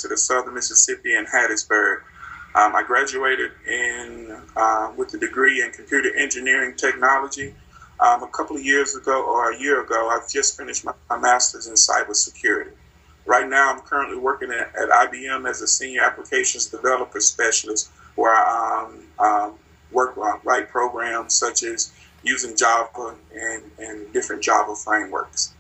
of Southern Mississippi in Hattiesburg. I graduated with a degree in computer engineering technology. A couple of years ago, or a year ago, I've just finished my master's in cybersecurity. Right now, I'm currently working at IBM as a senior applications developer specialist, where I work on write programs such as using Java and different Java frameworks.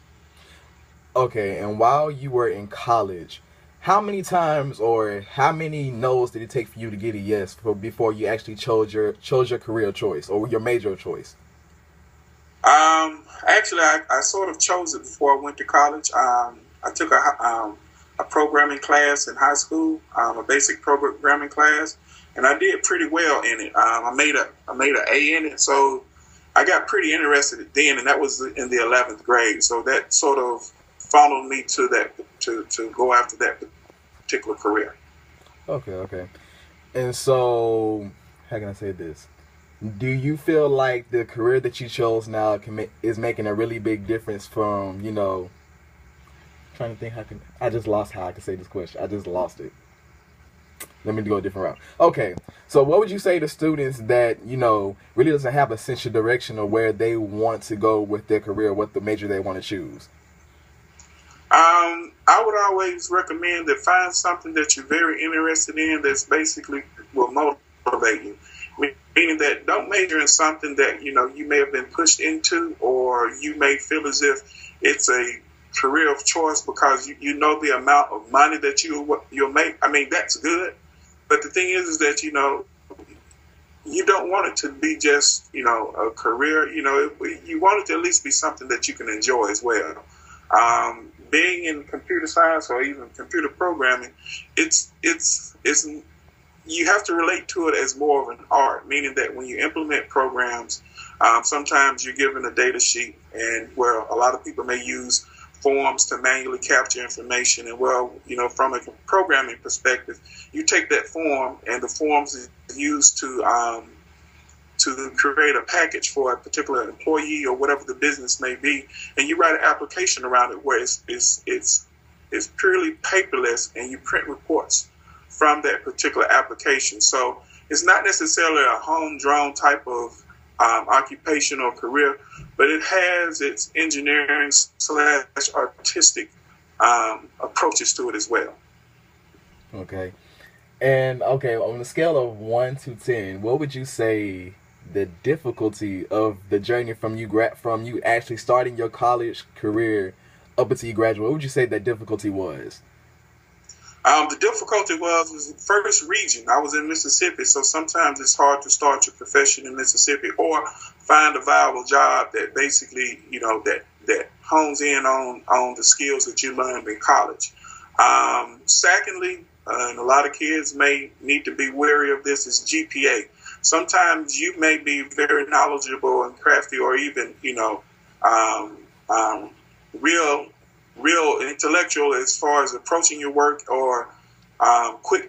Okay, and while you were in college, how many times or how many no's did it take for you to get a yes before you actually chose your career choice or your major choice? Actually, I sort of chose it before I went to college. I took a programming class in high school, a basic programming class, and I did pretty well in it. I made an A in it, so I got pretty interested then, and that was in the 11th grade. So that sort of funneled me to go after that particular career. Okay, okay. And so, how can I say this? Do you feel like the career that you chose now is making a really big difference from, trying to think I just lost how I can say this question. I just lost it. Let me go a different route. Okay, so what would you say to students that, really doesn't have a sense of direction or where they want to go with their career, what the major they want to choose? I would always recommend that find something that you're very interested in that's basically will motivate you. Meaning that don't major in something that you may have been pushed into, or you may feel as if it's a career of choice because you know the amount of money that you'll make. I mean, that's good, but the thing is that you don't want it to be just a career. You want it to at least be something that you can enjoy as well. Being in computer science or even computer programming, it's you have to relate to it as more of an art, meaning that when you implement programs, sometimes you're given a data sheet, and where a lot of people may use forms to manually capture information. And from a programming perspective, you take that form, and the forms is used to create a package for a particular employee or whatever the business may be, and you write an application around it where it's purely paperless, and you print reports from that particular application. So it's not necessarily a homegrown type of occupation or career, but it has its engineering / artistic approaches to it as well. Okay. And okay, on a scale of 1 to 10, what would you say the difficulty of the journey from you actually starting your college career up until you graduate? What would you say that difficulty was? The difficulty was the first region. I was in Mississippi, so sometimes it's hard to start your profession in Mississippi or find a viable job that basically, that hones in on the skills that you learned in college. Secondly, and a lot of kids may need to be wary of this, is GPA. Sometimes you may be very knowledgeable and crafty, or even, real intellectual as far as approaching your work, or quick